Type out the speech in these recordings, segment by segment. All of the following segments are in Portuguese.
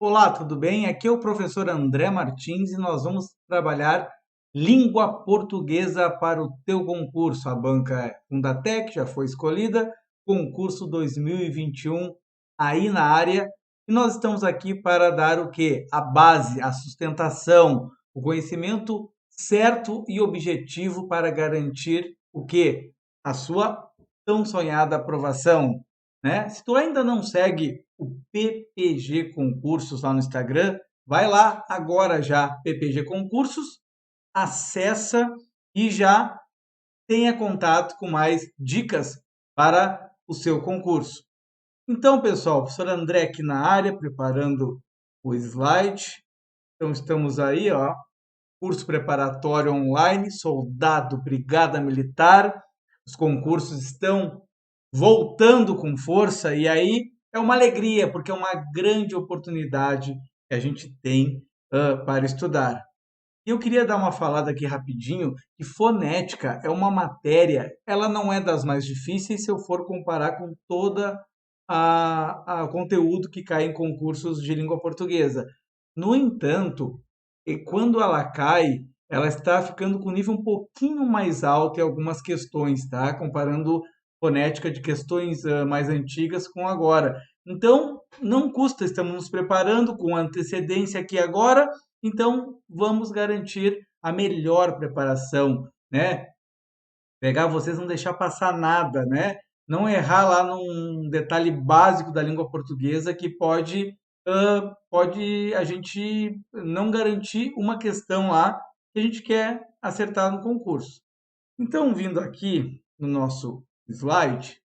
Olá, tudo bem? Aqui é o professor André Martins e nós vamos trabalhar língua portuguesa para o teu concurso. A banca é Fundatec, já foi escolhida, concurso 2021 aí na área. E nós estamos aqui para dar o quê? A base, a sustentação, o conhecimento certo e objetivo para garantir o quê? A sua tão sonhada aprovação, né? Se tu ainda não segue o PPG Concursos lá no Instagram, vai lá agora já, PPG Concursos, acessa e já tenha contato com mais dicas para o seu concurso. Então, pessoal, o professor André aqui na área, preparando o slide. Então, estamos aí, ó, curso preparatório online, soldado, brigada militar. Os concursos estão voltando com força e aí é uma alegria, porque é uma grande oportunidade que a gente tem para estudar. E eu queria dar uma falada aqui rapidinho, que fonética é uma matéria, ela não é das mais difíceis se eu for comparar com toda a conteúdo que cai em concursos de língua portuguesa. No entanto, quando ela cai, ela está ficando com nível um pouquinho mais alto em algumas questões, tá? Comparando fonética de questões mais antigas com agora. Então, não custa, estamos nos preparando com antecedência aqui agora, então vamos garantir a melhor preparação, né? Pegar vocês, não deixar passar nada, né? Não errar lá num detalhe básico da língua portuguesa que pode a gente não garantir uma questão lá que a gente quer acertar no concurso. Então, vindo aqui no nosso slide,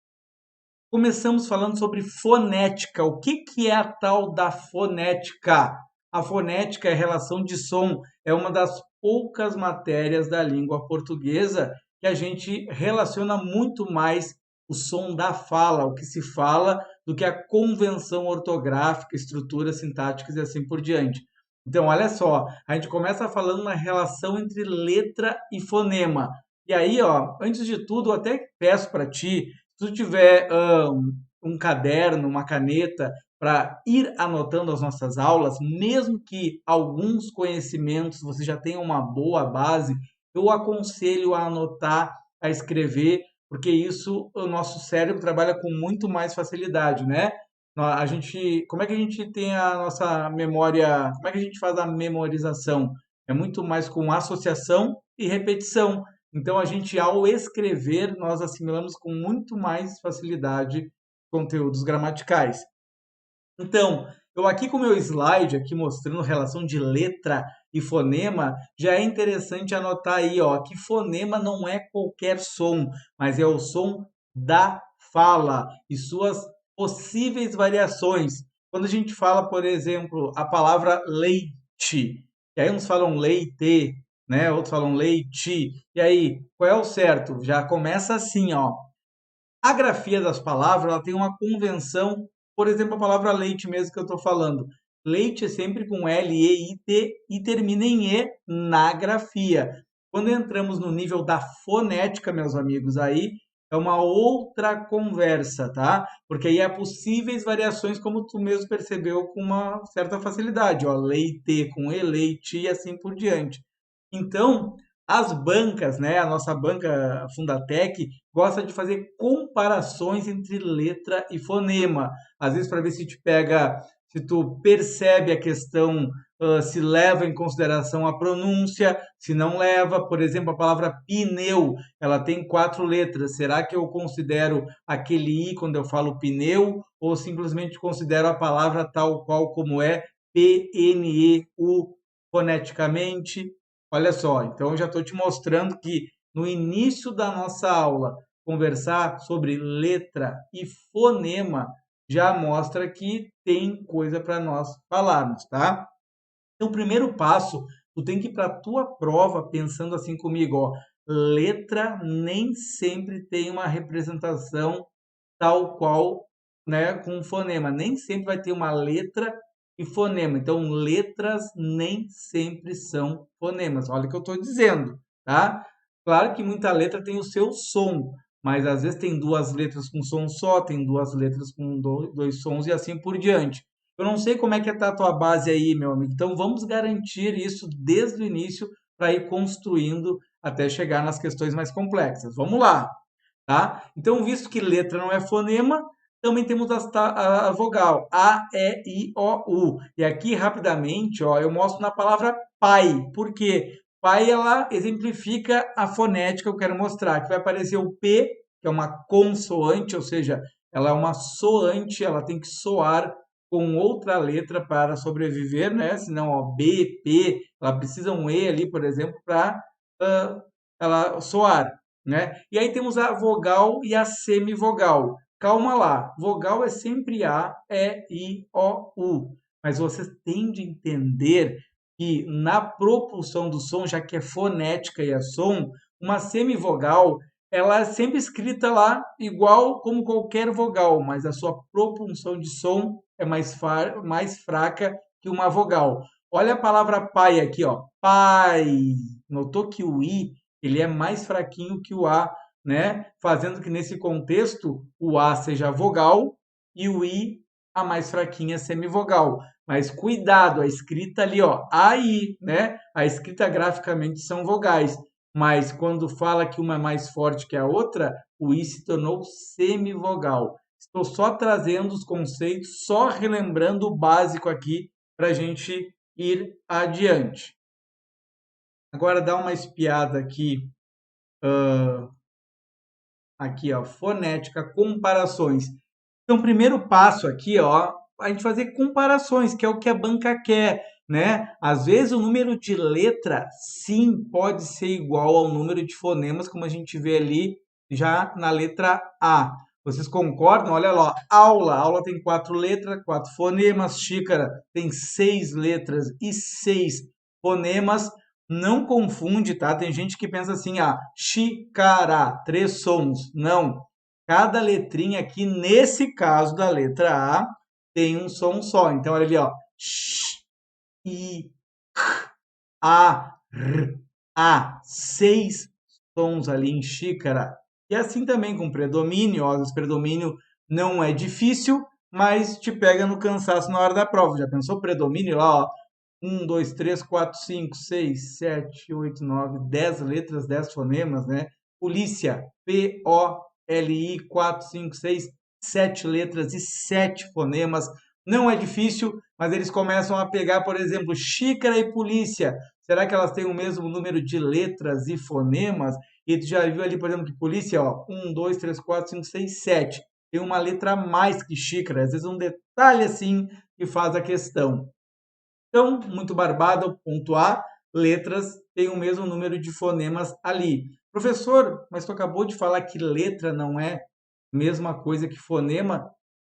começamos falando sobre fonética. O que é a tal da fonética? A fonética é relação de som, é uma das poucas matérias da língua portuguesa que a gente relaciona muito mais o som da fala, o que se fala, do que a convenção ortográfica, estruturas sintáticas e assim por diante. Então, olha só, a gente começa falando na relação entre letra e fonema. E aí, ó, antes de tudo, eu até peço para ti, se tu tiver um caderno, uma caneta, para ir anotando as nossas aulas, mesmo que alguns conhecimentos você já tenha uma boa base, eu aconselho a anotar, a escrever, porque isso o nosso cérebro trabalha com muito mais facilidade, né? A gente, como é que a gente tem a nossa memória, como é que a gente faz a memorização? É muito mais com associação e repetição. Então, a gente, ao escrever, nós assimilamos com muito mais facilidade conteúdos gramaticais. Então, eu aqui com o meu slide, aqui mostrando relação de letra e fonema, já é interessante anotar aí, ó, que fonema não é qualquer som, mas é o som da fala e suas possíveis variações. Quando a gente fala, por exemplo, a palavra leite, e aí uns falam leite, né? Outros falam leite. E aí, qual é o certo? Já começa assim, ó. A grafia das palavras, ela tem uma convenção, por exemplo, a palavra leite mesmo que eu estou falando. Leite é sempre com L-E-I-T e termina em E na grafia. Quando entramos no nível da fonética, meus amigos, aí é uma outra conversa, tá? Porque aí há possíveis variações, como tu mesmo percebeu, com uma certa facilidade, ó, leite com E, leite e assim por diante. Então, as bancas, né, a nossa banca Fundatec gosta de fazer comparações entre letra e fonema. Às vezes para ver se te pega, se tu percebe a questão, se leva em consideração a pronúncia, se não leva. Por exemplo, a palavra pneu, ela tem 4 letras. Será que eu considero aquele i quando eu falo pneu ou simplesmente considero a palavra tal qual como é, pneu foneticamente? Olha só, então eu já estou te mostrando que no início da nossa aula, conversar sobre letra e fonema já mostra que tem coisa para nós falarmos, tá? Então, o primeiro passo, tu tem que ir para a tua prova pensando assim comigo, ó, letra nem sempre tem uma representação tal qual, né, com um fonema. Nem sempre vai ter uma letra e fonema. Então, letras nem sempre são fonemas. Olha o que eu estou dizendo, tá? Claro que muita letra tem o seu som, mas às vezes tem 2 letras com som só, tem 2 letras com dois sons e assim por diante. Eu não sei como é que está a tua base aí, meu amigo. Então vamos garantir isso desde o início para ir construindo até chegar nas questões mais complexas. Vamos lá, tá? Então, visto que letra não é fonema, também temos a vogal A, E, I, O, U. E aqui, rapidamente, ó, eu mostro na palavra pai. Por quê? Pai, ela exemplifica a fonética que eu quero mostrar, que vai aparecer o P, que é uma consoante, ou seja, ela é uma soante, ela tem que soar com outra letra para sobreviver, né? Senão, ó, B, P, ela precisa um E ali, por exemplo, para ela soar, né? E aí temos a vogal e a semivogal. Calma lá, vogal é sempre A, E, I, O, U. Mas você tem de entender que na propulsão do som, já que é fonética e é som, uma semivogal, ela é sempre escrita lá igual como qualquer vogal, mas a sua propulsão de som é mais fraca que uma vogal. Olha a palavra pai aqui, ó. Pai. Notou que o I ele é mais fraquinho que o A, né? Fazendo que nesse contexto o A seja vogal e o I a mais fraquinha semivogal. Mas cuidado, a escrita ali, ó, AI, né? A escrita graficamente são vogais. Mas quando fala que uma é mais forte que a outra, o I se tornou semivogal. Estou só trazendo os conceitos, só relembrando o básico aqui para a gente ir adiante. Agora dá uma espiada aqui, ó, fonética, comparações. Então, o primeiro passo aqui, ó, a gente fazer comparações, que é o que a banca quer, né? Às vezes o número de letra, sim, pode ser igual ao número de fonemas, como a gente vê ali já na letra A. Vocês concordam? Olha lá, aula. Aula tem 4 letras, 4 fonemas. Xícara tem 6 letras e 6 fonemas. Não confunde, tá? Tem gente que pensa assim, xícara, 3 sons. Não. Cada letrinha aqui, nesse caso da letra A, tem um som só. Então, olha ali, ó. X, I, A, R, A. 6 sons ali em xícara. E assim também com predomínio. Ó, esse predomínio não é difícil, mas te pega no cansaço na hora da prova. Já pensou predomínio lá, ó? 1, 2, 3, 4, 5, 6, 7, 8, 9, 10 letras, 10 fonemas, né? Polícia, P-O-L-I, 4, 5, 6, 7 letras e 7 fonemas. Não é difícil, mas eles começam a pegar, por exemplo, xícara e polícia. Será que elas têm o mesmo número de letras e fonemas? E tu já viu ali, por exemplo, que polícia, ó, 1, 2, 3, 4, 5, 6, 7. Tem uma letra a mais que xícara. Às vezes um detalhe assim que faz a questão. Então, muito barbado, ponto A, letras têm o mesmo número de fonemas ali. Professor, mas tu acabou de falar que letra não é a mesma coisa que fonema?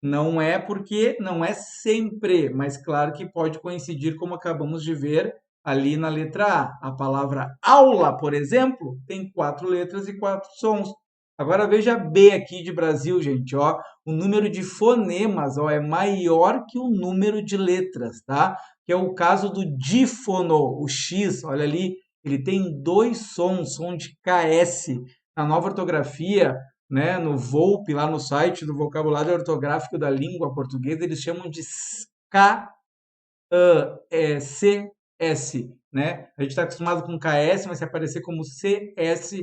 Não é porque não é sempre, mas claro que pode coincidir, como acabamos de ver ali na letra A. A palavra aula, por exemplo, tem 4 letras e 4 sons. Agora veja B aqui de Brasil, gente, ó. O número de fonemas, ó, é maior que o número de letras, tá? Que é o caso do dífono, o X, olha ali, ele tem 2 sons, som de KS. Na nova ortografia, né, no VOLP, lá no site do Vocabulário Ortográfico da Língua Portuguesa, eles chamam de CS, né? A gente está acostumado com KS, mas se aparecer como CS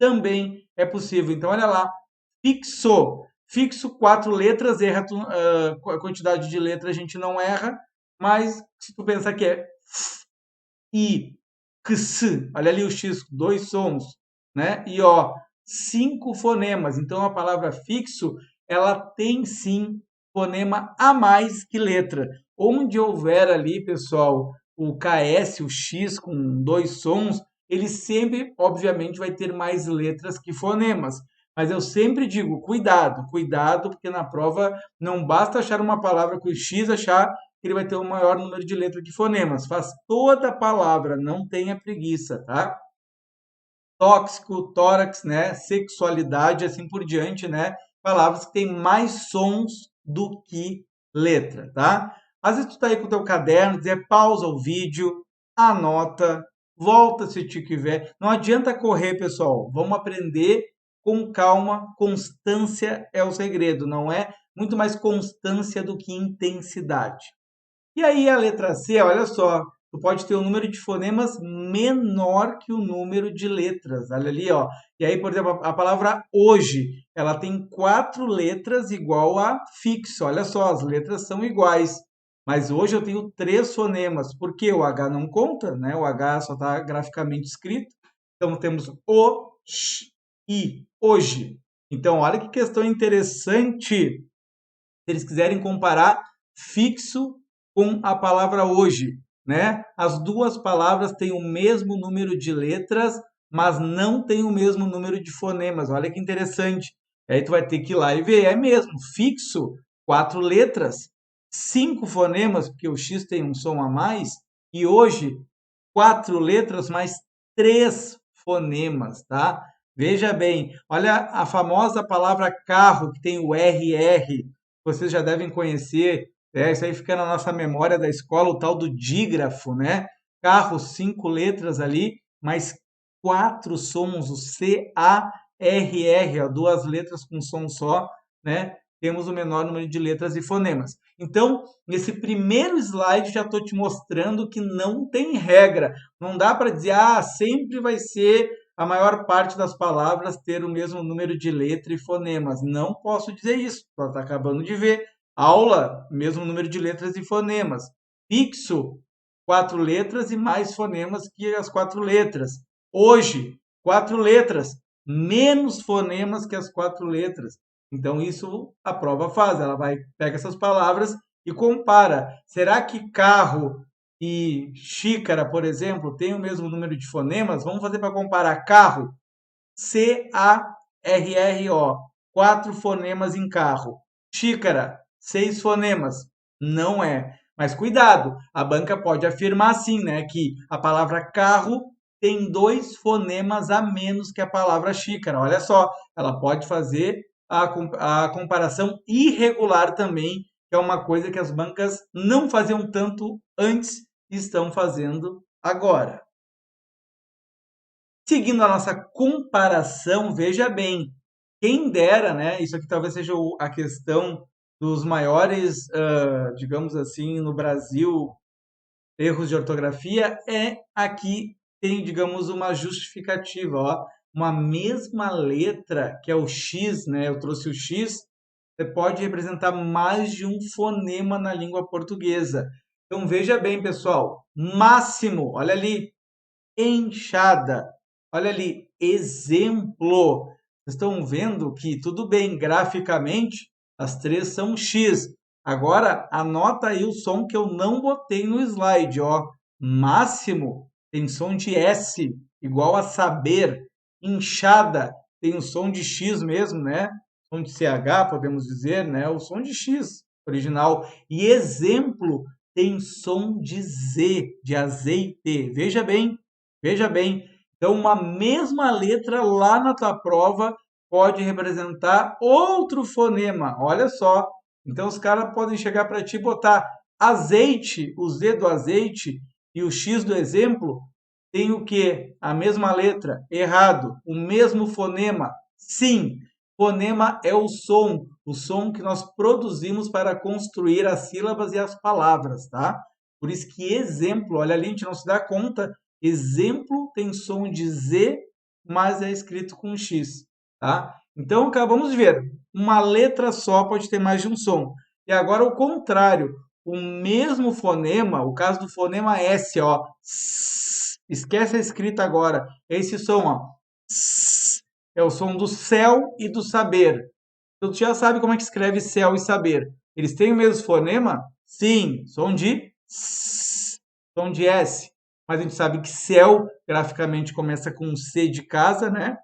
também é possível. Então, olha lá, fixo. Fixo, 4 letras, erra a quantidade de letras a gente não erra, mas se tu pensar que é f, i, ks, olha ali o x, 2 sons, né? E ó, 5 fonemas. Então a palavra fixo, ela tem sim fonema a mais que letra. Onde houver ali, pessoal, o KS, o X com 2 sons, ele sempre, obviamente, vai ter mais letras que fonemas. Mas eu sempre digo, cuidado, cuidado, porque na prova não basta achar uma palavra com X, achar que ele vai ter o maior número de letras que fonemas. Faz toda a palavra, não tenha preguiça, tá? Tóxico, tórax, né? Sexualidade, assim por diante, né? Palavras que têm mais sons do que letra, tá? Às vezes tu tá aí com o teu caderno, dizer pausa o vídeo, anota, volta se te tiver. Não adianta correr, pessoal. Vamos aprender com calma. Constância é o segredo, não é? Muito mais constância do que intensidade. E aí a letra C, olha só, tu pode ter um número de fonemas menor que o número de letras. Olha ali, ó. E aí, por exemplo, a palavra hoje, ela tem 4 letras igual a fixo. Olha só, as letras são iguais. Mas hoje eu tenho 3 fonemas, porque o H não conta, né? O H só está graficamente escrito. Então temos o, x, i, hoje. Então, olha que questão interessante. Se eles quiserem comparar fixo com a palavra hoje, né? As duas palavras têm o mesmo número de letras, mas não têm o mesmo número de fonemas. Olha que interessante. Aí tu vai ter que ir lá e ver. É mesmo, fixo, 4 letras, 5 fonemas, porque o X tem um som a mais, e hoje, 4 letras mais 3 fonemas, tá? Veja bem, olha a famosa palavra carro, que tem o RR, vocês já devem conhecer, isso aí fica na nossa memória da escola, o tal do dígrafo, né? Carro, 5 letras ali, mais 4 sons, o C-A-R-R, ó, 2 letras com som só, né? Temos o menor número de letras e fonemas. Então, nesse primeiro slide, já estou te mostrando que não tem regra. Não dá para dizer, sempre vai ser a maior parte das palavras ter o mesmo número de letra e fonemas. Não posso dizer isso. Você está acabando de ver. Aula, mesmo número de letras e fonemas. Fixo, 4 letras e mais fonemas que as 4 letras. Hoje, 4 letras, menos fonemas que as 4 letras. Então, isso a prova faz. Ela vai pega essas palavras e compara. Será que carro e xícara, por exemplo, têm o mesmo número de fonemas? Vamos fazer para comparar. Carro, C-A-R-R-O, 4 fonemas em carro. Xícara, 6 fonemas. Não é. Mas cuidado, a banca pode afirmar sim, né, que a palavra carro tem 2 fonemas a menos que a palavra xícara. Olha só, ela pode fazer a comparação irregular também, que é uma coisa que as bancas não faziam tanto antes e estão fazendo agora. Seguindo a nossa comparação, veja bem, quem dera, né? Isso aqui talvez seja a questão dos maiores, digamos assim, no Brasil, erros de ortografia, é aqui tem, digamos, uma justificativa, ó, uma mesma letra, que é o X, né? Eu trouxe o X, você pode representar mais de um fonema na língua portuguesa. Então veja bem, pessoal, máximo, olha ali, enxada. Olha ali, exemplo. Vocês estão vendo que tudo bem, graficamente, as 3 são X. Agora, anota aí o som que eu não botei no slide, ó. Máximo tem som de S, igual a saber. Inchada tem o som de X mesmo, né? Som de CH, podemos dizer, né? O som de X original. E exemplo tem som de Z, de azeite. Veja bem, veja bem, então uma mesma letra lá na tua prova pode representar outro fonema. Olha só. Então os caras podem chegar para ti e botar azeite, o Z do azeite e o X do exemplo tem o quê? A mesma letra. Errado. O mesmo fonema. Sim. Fonema é o som que nós produzimos para construir as sílabas e as palavras, tá? Por isso que exemplo, olha ali, a gente não se dá conta. Exemplo tem som de Z, mas é escrito com X, tá? Então, acabamos de ver, uma letra só pode ter mais de um som. E agora o contrário, o mesmo fonema, o caso do fonema S, ó, esquece a escrita agora, esse som, ó, é o som do céu e do saber. Então, tu já sabe como é que escreve céu e saber. Eles têm o mesmo fonema? Sim, som de S, som de S. Mas a gente sabe que céu, graficamente, começa com C de casa, né?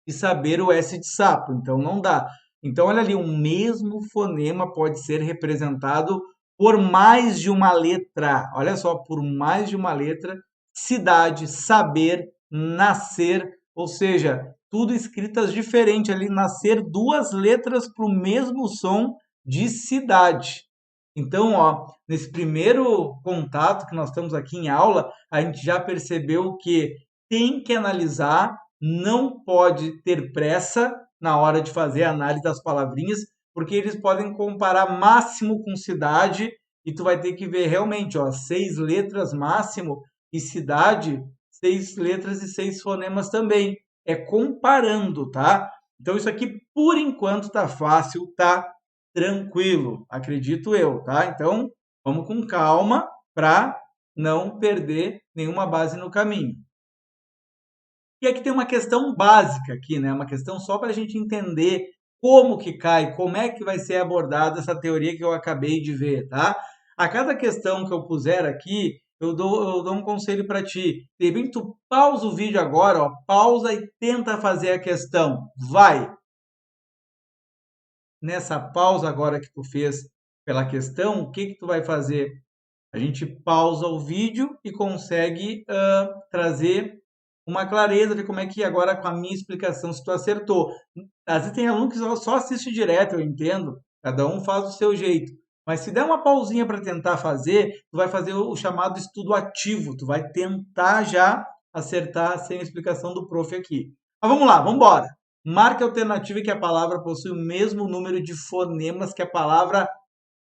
E saber o S de sapo. Então, não dá. Então, olha ali, o mesmo fonema pode ser representado por mais de uma letra. Olha só, por mais de uma letra. Cidade, saber, nascer. Ou seja, tudo escritas diferente ali. Nascer, 2 letras para o mesmo som de cidade. Então, ó, nesse primeiro contato que nós estamos aqui em aula, a gente já percebeu que tem que analisar, não pode ter pressa na hora de fazer a análise das palavrinhas, porque eles podem comparar máximo com cidade e tu vai ter que ver realmente, ó, 6 letras máximo e cidade, 6 letras e 6 fonemas também. É comparando, tá? Então isso aqui, por enquanto, tá fácil, tá tranquilo, acredito eu, tá? Então, vamos com calma para não perder nenhuma base no caminho. E aqui tem uma questão básica aqui, né? Uma questão só para a gente entender como que cai, como é que vai ser abordada essa teoria que eu acabei de ver, tá? A cada questão que eu puser aqui, eu dou um conselho para ti. De repente, tu pausa o vídeo agora, ó, pausa e tenta fazer a questão. Vai! Nessa pausa agora que tu fez pela questão, o que que tu vai fazer? A gente pausa o vídeo e consegue trazer uma clareza de como é que agora com a minha explicação se tu acertou. Às vezes tem aluno que só assiste direto, eu entendo. Cada um faz do seu jeito. Mas se der uma pausinha para tentar fazer, tu vai fazer o chamado estudo ativo. Tu vai tentar já acertar sem a explicação do prof aqui. Mas vamos lá, vamos embora. Marque a alternativa que a palavra possui o mesmo número de fonemas que a palavra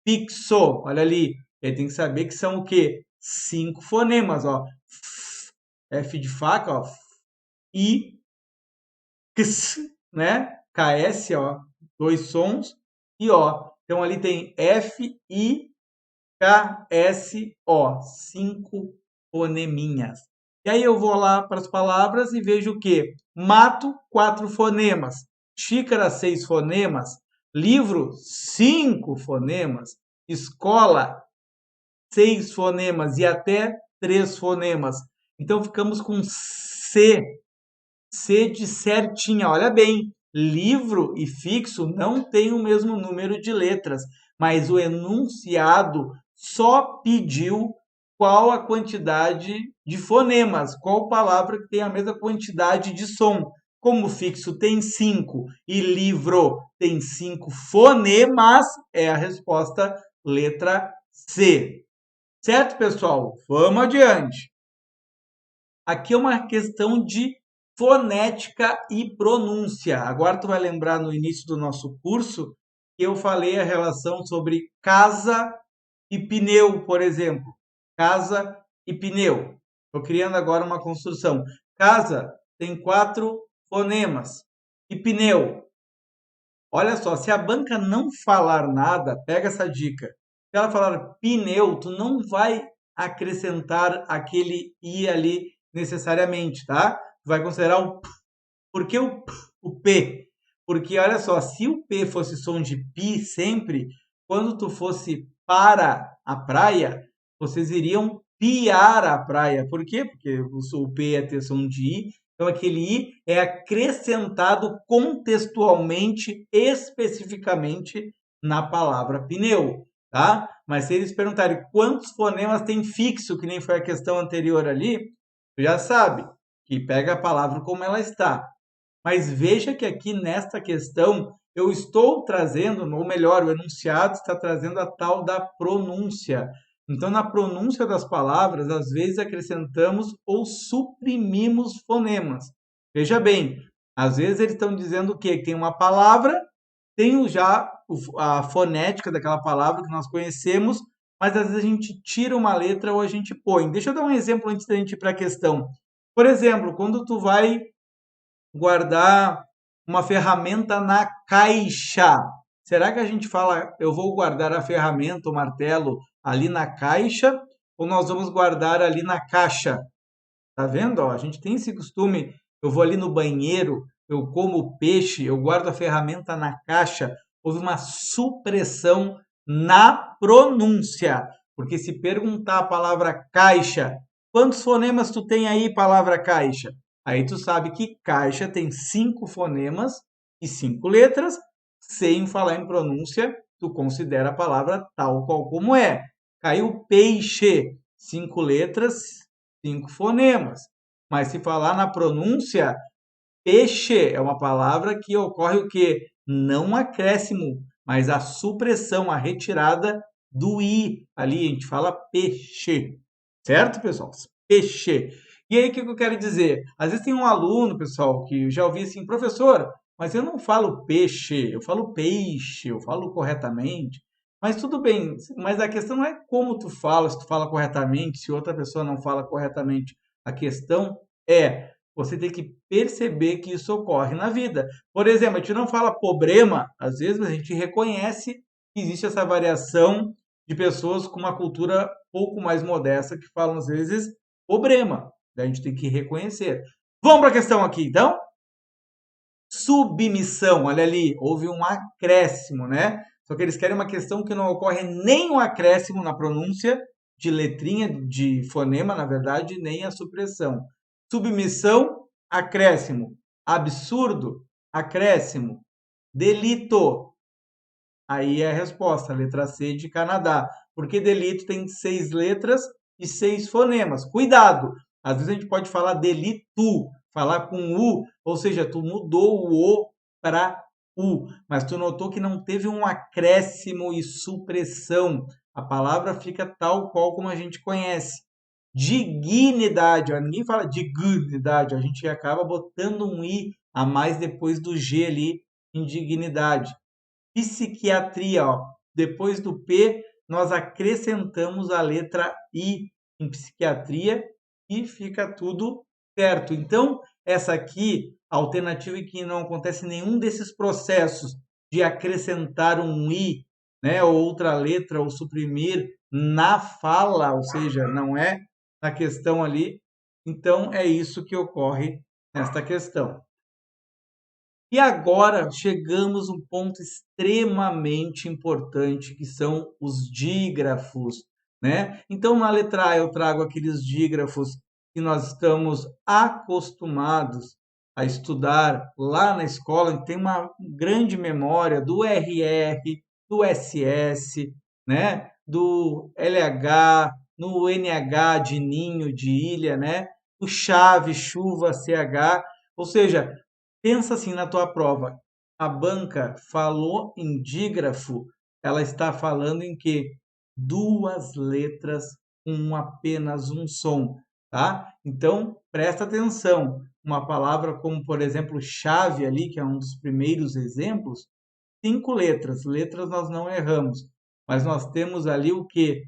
fixo. Olha ali, ele tem que saber que são o quê? 5 fonemas, ó. F de faca, ó. I, Ks, né? KS, ó. 2 sons. E ó. Então ali tem F, I, K, S, O. 5 foneminhas. E aí eu vou lá para as palavras e vejo o quê? Mato, 4 fonemas. Xícara, 6 fonemas. Livro, 5 fonemas. Escola, 6 fonemas e até 3 fonemas. Então ficamos com C. C de certinha. Olha bem, livro e fixo não têm o mesmo número de letras, mas o enunciado só pediu qual a quantidade de fonemas, qual palavra que tem a mesma quantidade de som. Como fixo tem 5 e livro tem 5 fonemas, é a resposta letra C. Certo, pessoal? Vamos adiante. Aqui é uma questão de fonética e pronúncia. Agora tu vai lembrar no início do nosso curso que eu falei a relação sobre casa e pneu, por exemplo. Casa e pneu. Estou criando agora uma construção. Casa tem 4 fonemas. E pneu? Olha só, se a banca não falar nada, pega essa dica. Se ela falar pneu, tu não vai acrescentar aquele i ali necessariamente, tá? Tu vai considerar o p. Por que o p? Porque olha só, se o p fosse som de pi sempre, quando tu fosse para a praia, vocês iriam piar a praia. Por quê? Porque o p é ter som de i. Então, aquele i é acrescentado contextualmente, especificamente na palavra pneu, tá? Mas se eles perguntarem quantos fonemas tem fixo, que nem foi a questão anterior ali, tu já sabe que pega a palavra como ela está. Mas veja que aqui nesta questão eu estou trazendo, ou melhor, o enunciado está trazendo a tal da pronúncia. Então, na pronúncia das palavras, às vezes acrescentamos ou suprimimos fonemas. Veja bem, às vezes eles estão dizendo o quê? Que tem uma palavra, tem já a fonética daquela palavra que nós conhecemos, mas às vezes a gente tira uma letra ou a gente põe. Deixa eu dar um exemplo antes da gente ir para a questão. Por exemplo, quando tu vai guardar uma ferramenta na caixa. Será que a gente fala, eu vou guardar a ferramenta, o martelo, ali na caixa, ou nós vamos guardar ali na caixa? Tá vendo? Ó, a gente tem esse costume, eu vou ali no banheiro, eu como peixe, eu guardo a ferramenta na caixa. Houve uma supressão na pronúncia, porque se perguntar a palavra caixa, quantos fonemas tu tem aí, palavra caixa? Aí tu sabe que caixa tem 5 fonemas e 5 letras, sem falar em pronúncia, tu considera a palavra tal qual como é. Caiu peixe, 5 letras, 5 fonemas. Mas se falar na pronúncia, peixe é uma palavra que ocorre o quê? Não um acréscimo, mas a supressão, a retirada do i. Ali a gente fala peixe. Certo, pessoal? Peixe. E aí, o que eu quero dizer? Às vezes tem um aluno, pessoal, que eu já ouvi assim, professor, mas eu não falo peixe, eu falo peixe, eu falo corretamente. Mas tudo bem, mas a questão não é como tu fala, se tu fala corretamente, se outra pessoa não fala corretamente. A questão é você tem que perceber que isso ocorre na vida. Por exemplo, a gente não fala problema, às vezes a gente reconhece que existe essa variação de pessoas com uma cultura pouco mais modesta que falam às vezes problema. Daí a gente tem que reconhecer. Vamos para a questão aqui, então? Submissão, olha ali, houve um acréscimo, né? Só que eles querem uma questão que não ocorre nem um acréscimo na pronúncia de letrinha, de fonema, na verdade, nem a supressão. Submissão, acréscimo. Absurdo, acréscimo. Delito. Aí é a resposta, letra C de Canadá. Porque delito tem 6 letras e 6 fonemas. Cuidado! Às vezes a gente pode falar delito, falar com U, ou seja, tu mudou o O para U, mas tu notou que não teve um acréscimo e supressão. A palavra fica tal qual como a gente conhece. Dignidade, ó, ninguém fala dignidade, a gente acaba botando um I a mais depois do G ali, em dignidade. Psiquiatria, ó, depois do P, nós acrescentamos a letra I em psiquiatria e fica tudo certo. Então, essa aqui, a alternativa em que não acontece nenhum desses processos de acrescentar um I, né, ou outra letra, ou suprimir na fala, ou seja, não é na questão ali. Então, é isso que ocorre nesta questão. E agora chegamos a um ponto extremamente importante, que são os dígrafos, né? Então, na letra A eu trago aqueles dígrafos que nós estamos acostumados a estudar lá na escola, tem uma grande memória do RR, do SS, né? Do LH, no NH de ninho, de ilha, né? O chave, chuva, CH, ou seja, pensa assim na tua prova. A banca falou em dígrafo, ela está falando em que duas letras com apenas um som, tá? Então, presta atenção. Uma palavra como, por exemplo, chave ali, que é um dos primeiros exemplos, 5 letras. Letras nós não erramos, mas nós temos ali o que?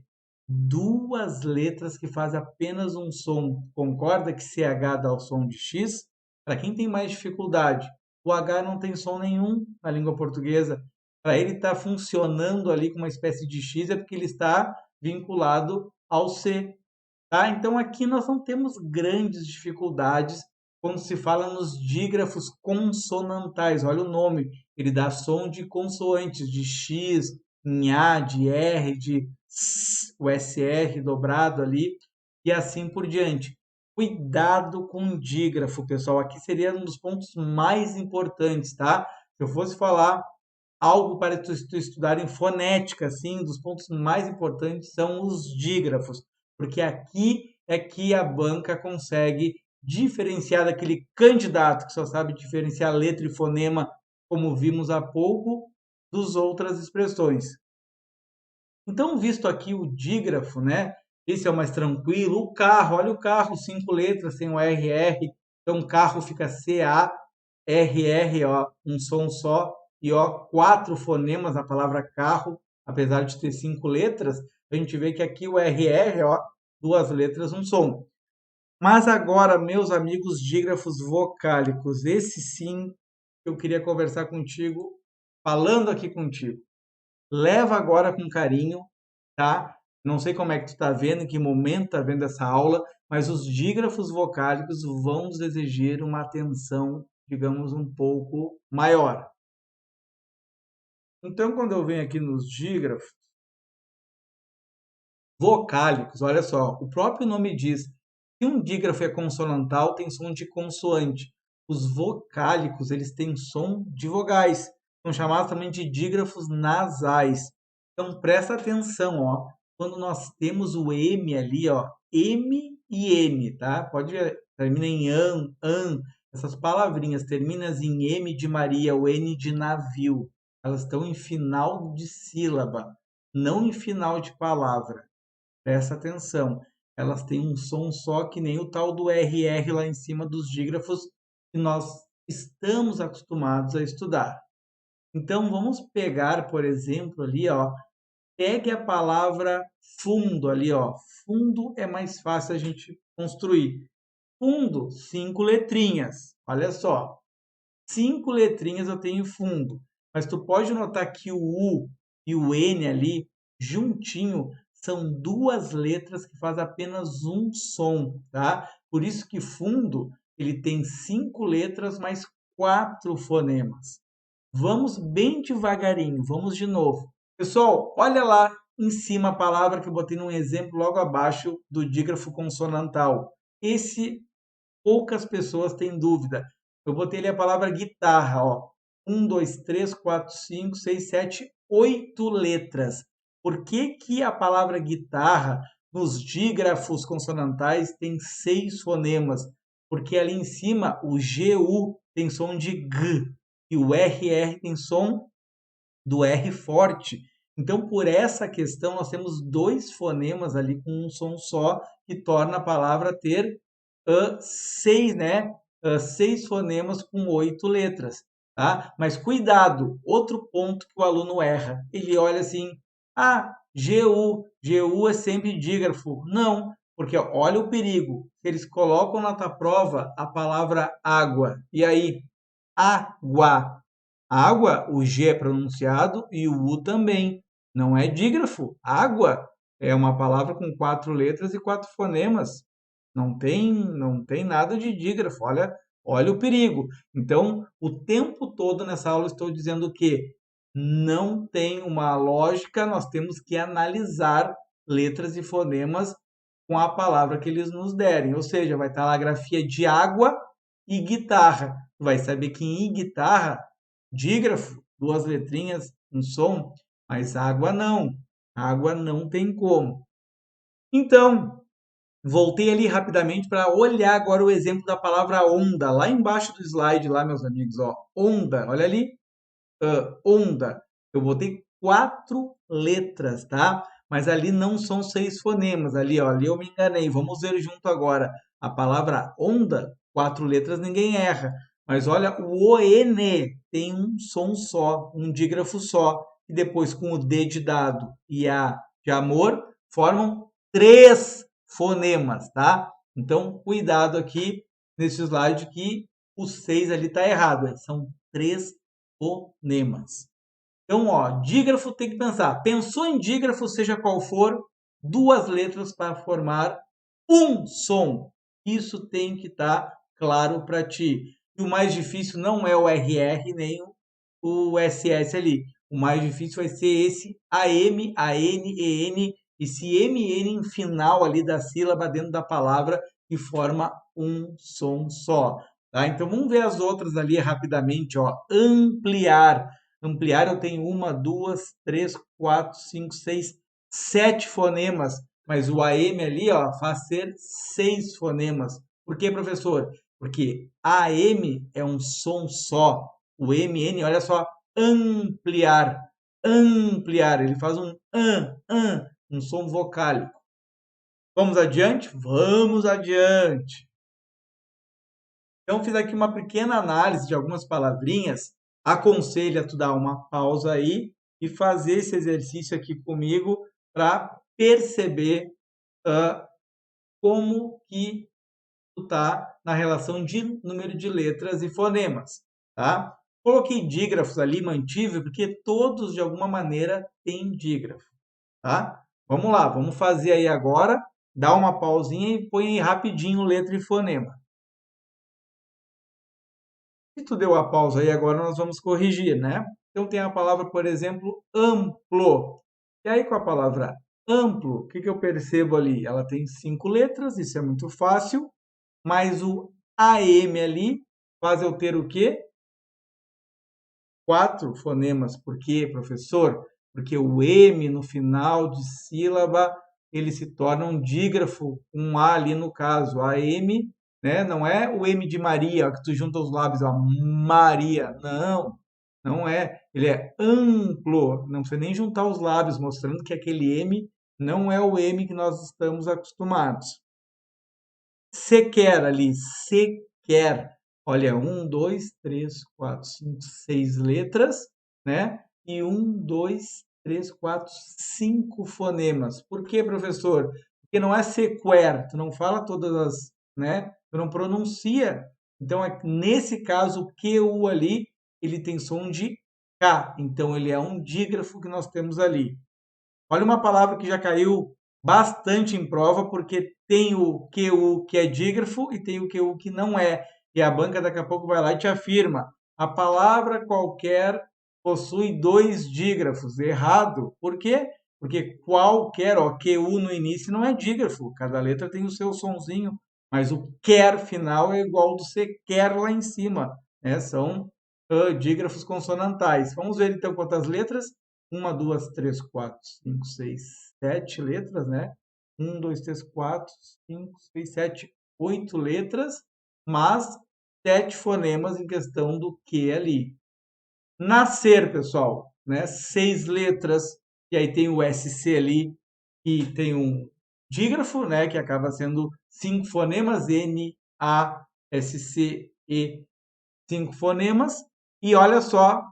Duas letras que fazem apenas um som. Concorda que CH dá o som de X? Para quem tem mais dificuldade, o H não tem som nenhum na língua portuguesa. Para ele estar funcionando ali com uma espécie de X é porque ele está vinculado ao C. Tá? Então aqui nós não temos grandes dificuldades quando se fala nos dígrafos consonantais. Olha o nome, ele dá som de consoantes, de X, Nha, de R, de S, o SR dobrado ali, e assim por diante. Cuidado com o dígrafo, pessoal. Aqui seria um dos pontos mais importantes, tá? Se eu fosse falar algo para tu estudar em fonética, assim, dos pontos mais importantes são os dígrafos, porque aqui é que a banca consegue diferenciar daquele candidato que só sabe diferenciar letra e fonema, como vimos há pouco, dos outras expressões. Então, visto aqui o dígrafo, né? Esse é o mais tranquilo. O carro, olha o carro, 5 letras, tem o RR. Então, carro fica CARR, ó, um som só. E ó, 4 fonemas na palavra carro, apesar de ter 5 letras. A gente vê que aqui o RR, ó, 2 letras, um som. Mas agora, meus amigos dígrafos vocálicos, esse sim eu queria conversar contigo, falando aqui contigo. Leva agora com carinho, tá? Não sei como é que tu está vendo, em que momento está vendo essa aula, mas os dígrafos vocálicos vão nos exigir uma atenção, digamos, um pouco maior. Então, quando eu venho aqui nos dígrafos vocálicos, olha só, o próprio nome diz que um dígrafo é consonantal, tem som de consoante. Os vocálicos, eles têm som de vogais. São chamados também de dígrafos nasais. Então, presta atenção, ó. Quando nós temos o M ali, ó, M e N, tá? Pode ver, termina em an, essas palavrinhas terminam em M de Maria, o N de navio. Elas estão em final de sílaba, não em final de palavra. Presta atenção, elas têm um som só que nem o tal do RR lá em cima dos dígrafos que nós estamos acostumados a estudar. Então, vamos pegar, por exemplo, ali, ó, Pegue a palavra fundo ali, ó. Fundo é mais fácil a gente construir. Fundo, 5 letrinhas. Olha só. 5 letrinhas eu tenho fundo. Mas tu pode notar que o U e o N ali, juntinho, são duas letras que fazem apenas um som, tá? Por isso que fundo, ele tem 5 letras mais 4 fonemas. Vamos bem devagarinho, vamos de novo. Pessoal, olha lá em cima a palavra que eu botei num exemplo logo abaixo do dígrafo consonantal. Esse poucas pessoas têm dúvida. Eu botei ali a palavra guitarra, ó. 1, 2, 3, 4, 5, 6, 7, 8 letras. Por que que a palavra guitarra nos dígrafos consonantais tem 6 fonemas? Porque ali em cima o GU tem som de G e o RR tem som do R forte. Então, por essa questão, nós temos dois fonemas ali com um som só, que torna a palavra ter 6, né? 6 fonemas com 8 letras, tá? Mas cuidado, outro ponto que o aluno erra. Ele olha assim, GU é sempre dígrafo. Não, porque olha o perigo. Eles colocam na tua prova a palavra água. E aí, água. Água, o G é pronunciado e o U também. Não é dígrafo. Água é uma palavra com 4 letras e 4 fonemas. Não tem nada de dígrafo. Olha o perigo. Então, o tempo todo nessa aula eu estou dizendo que não tem uma lógica, nós temos que analisar letras e fonemas com a palavra que eles nos derem. Ou seja, vai estar lá a grafia de água e guitarra. Vai saber que em guitarra, dígrafo, duas letrinhas, um som, mas água não. Água não tem como. Então, voltei ali rapidamente para olhar agora o exemplo da palavra onda, lá embaixo do slide, lá, meus amigos, ó, onda, olha ali, onda. Eu botei 4 letras, tá? Mas ali não são 6 fonemas, ali, ó, ali eu me enganei. Vamos ver junto agora. A palavra onda, 4 letras, ninguém erra. Mas olha, o ON tem um som só, um dígrafo só. E depois com o D de dado e A de amor, formam 3 fonemas, tá? Então, cuidado aqui nesse slide que o 6 ali está errado. São 3 fonemas. Então, ó, dígrafo tem que pensar. Pensou em dígrafo, seja qual for, duas letras para formar um som. Isso tem que estar claro para ti. E o mais difícil não é o RR nem o SS ali. O mais difícil vai ser esse AM, AN, EN, esse MN em final ali da sílaba dentro da palavra que forma um som só. Tá? Então vamos ver as outras ali rapidamente. Ó. Ampliar. Ampliar eu tenho uma, duas, três, quatro, cinco, seis, 7 fonemas. Mas o AM ali ó, faz ser 6 fonemas. Por que, professor? Porque AM é um som só. O MN, olha só, ampliar. Ampliar. Ele faz um som vocálico. Vamos adiante? Vamos adiante. Então, fiz aqui uma pequena análise de algumas palavrinhas. Aconselho a tu dar uma pausa aí e fazer esse exercício aqui comigo para perceber como que tu tá na relação de número de letras e fonemas, tá? Coloquei dígrafos ali, mantive, porque todos de alguma maneira têm dígrafo, tá? Vamos lá, vamos fazer aí agora, dá uma pausinha e põe aí rapidinho letra e fonema. Se tu deu a pausa aí, agora nós vamos corrigir, né? Então tem a palavra, por exemplo, amplo. E aí com a palavra amplo, o que que eu percebo ali? Ela tem 5 letras, isso é muito fácil, mas o AM ali faz eu ter o quê? 4 fonemas. Por quê, professor? Porque o M no final de sílaba, ele se torna um dígrafo, um A ali no caso, AM, né? Não é o M de Maria, que tu junta os lábios, ó, Maria. Não, não é. Ele é amplo, não precisa nem juntar os lábios, mostrando que aquele M não é o M que nós estamos acostumados. Sequer ali, sequer. Olha, 1, 2, 3, 4, 5, 6 letras, né? E 1, 2, 3, 4, 5 fonemas. Por quê, professor? Porque não é sequer, tu não fala todas as, né? Tu não pronuncia. Então, nesse caso, o QU ali, ele tem som de K. Então, ele é um dígrafo que nós temos ali. Olha uma palavra que já caiu bastante em prova, porque tem o QU que é dígrafo e tem o QU que não é. E a banca daqui a pouco vai lá e te afirma: a palavra qualquer possui 2 dígrafos. Errado. Por quê? Porque qualquer, ó, QU no início não é dígrafo. Cada letra tem o seu sonzinho, mas o quer final é igual ao do sequer lá em cima, né? São dígrafos consonantais. Vamos ver então quantas letras. 1, 2, 3, 4, 5, 6, 7 letras, né? 1, 2, 3, 4, 5, 6, 7, 8 letras, mas 7 fonemas em questão do que ali. Nascer, pessoal, né? 6 letras, e aí tem o SC ali, e tem um dígrafo, né? Que acaba sendo 5 fonemas, N, A, S, C, E, 5 fonemas. E olha só,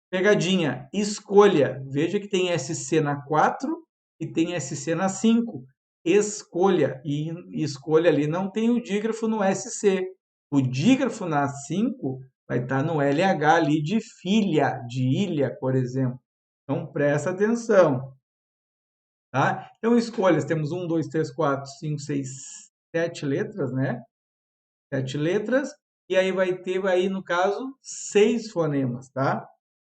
pegadinha, escolha. Veja que tem SC na 4 e tem SC na 5. Escolha. E escolha ali não tem o dígrafo no SC. O dígrafo na 5 vai estar no LH ali de filha, de ilha, por exemplo. Então presta atenção. Tá? Então escolhas, temos 1, 2, 3, 4, 5, 6, 7 letras, né? 7 letras. E aí vai ter, aí no caso, 6 fonemas, tá?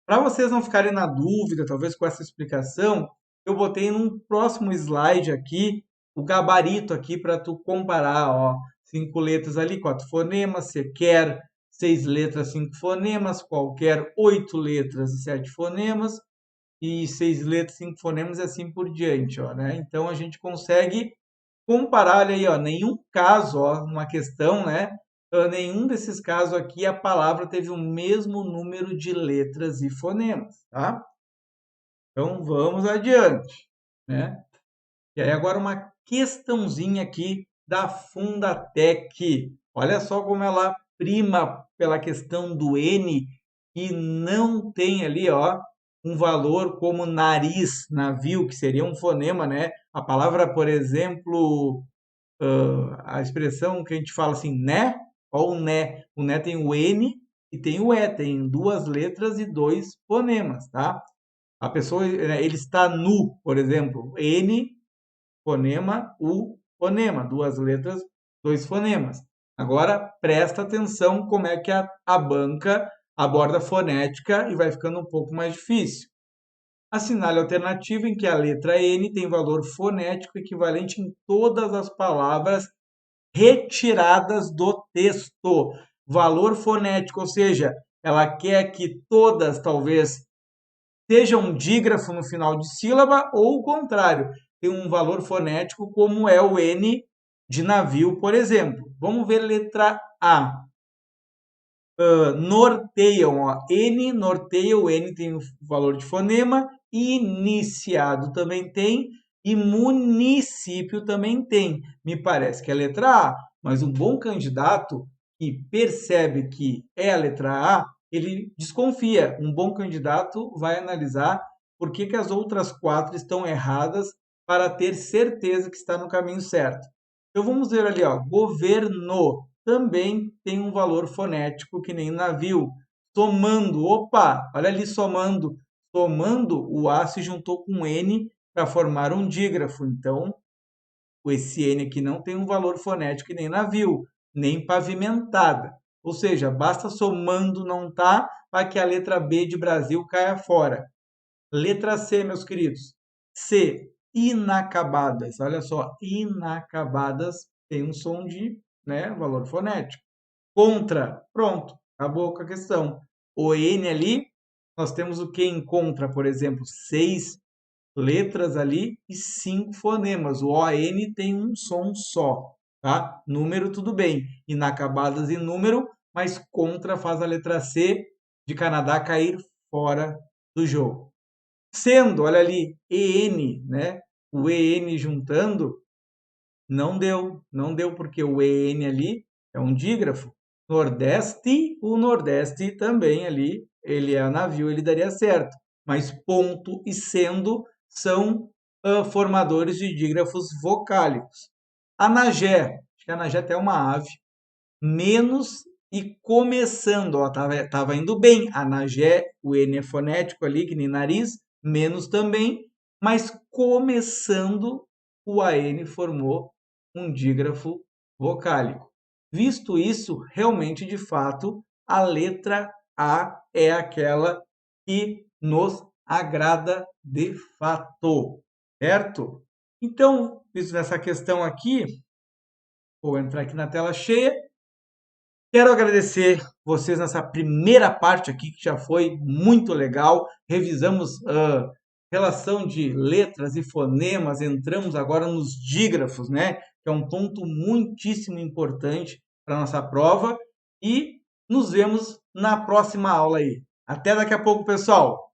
Para vocês não ficarem na dúvida, talvez com essa explicação, eu botei num próximo slide aqui o gabarito aqui para tu comparar, ó, 5 letras ali, 4 fonemas, você quer 6 letras, 5 fonemas, qualquer 8 letras e 7 fonemas, e 6 letras, 5 fonemas e assim por diante, ó, né? Então a gente consegue comparar, olha aí, ó, nenhum caso, ó, uma questão, né? Nenhum desses casos aqui a palavra teve o mesmo número de letras e fonemas, tá? Então vamos adiante, né? E aí agora uma questãozinha aqui da Fundatec. Olha só como ela prima pela questão do N e não tem ali, ó, um valor como nariz, navio, que seria um fonema, né? A palavra, por exemplo, a expressão que a gente fala assim, né? Ou né. O né tem o N e tem o E, tem 2 letras e 2 fonemas, tá? A pessoa, ele está nu, por exemplo, N, fonema, U, fonema, 2 letras, 2 fonemas. Agora, presta atenção como é que a banca aborda a fonética e vai ficando um pouco mais difícil. Assinale a alternativa em que a letra N tem valor fonético equivalente em todas as palavras retiradas do texto. Valor fonético, ou seja, ela quer que todas, talvez, sejam um dígrafo no final de sílaba ou o contrário, tem um valor fonético como é o N de navio, por exemplo. Vamos ver letra A. Norteiam, ó. N norteia, o N tem o valor de fonema, iniciado também tem, e município também tem. Me parece que é a letra A, mas um bom candidato que percebe que é a letra A, ele desconfia. Um bom candidato vai analisar por que as outras 4 estão erradas para ter certeza que está no caminho certo. Então vamos ver ali, ó, governo também tem um valor fonético que nem navio. Somando, opa, olha ali somando. Somando, o A se juntou com N para formar um dígrafo. Então, esse N aqui não tem um valor fonético que nem navio, nem pavimentada. Ou seja, basta somando não tá para que a letra B de Brasil caia fora. Letra C, meus queridos. C, inacabadas. Olha só, inacabadas tem um som de, né, valor fonético. Contra, pronto, acabou com a questão. O N ali, nós temos o que em contra, por exemplo, 6 letras ali e 5 fonemas. O ON tem um som só, tá? Número, tudo bem. Inacabadas em número, mas contra faz a letra C de Canadá cair fora do jogo. Sendo, olha ali, EN, né? O EN juntando, não deu porque o EN ali é um dígrafo. Nordeste, o Nordeste também ali, ele é navio, ele daria certo. mas ponto e sendo são formadores de dígrafos vocálicos. Anagé, acho que a anagé até é uma ave, menos e começando, ó, tava indo bem, anagé, o N é fonético ali, que nem nariz, menos também, mas começando, o AN formou um dígrafo vocálico. Visto isso, realmente, de fato, a letra A é aquela que nos agrada de fato, certo? Então, visto nessa questão aqui, vou entrar aqui na tela cheia. Quero agradecer vocês nessa primeira parte aqui, que já foi muito legal. Revisamos a relação de letras e fonemas, entramos agora nos dígrafos, né? Que é um ponto muitíssimo importante para a nossa prova. E nos vemos na próxima aula aí. Até daqui a pouco, pessoal!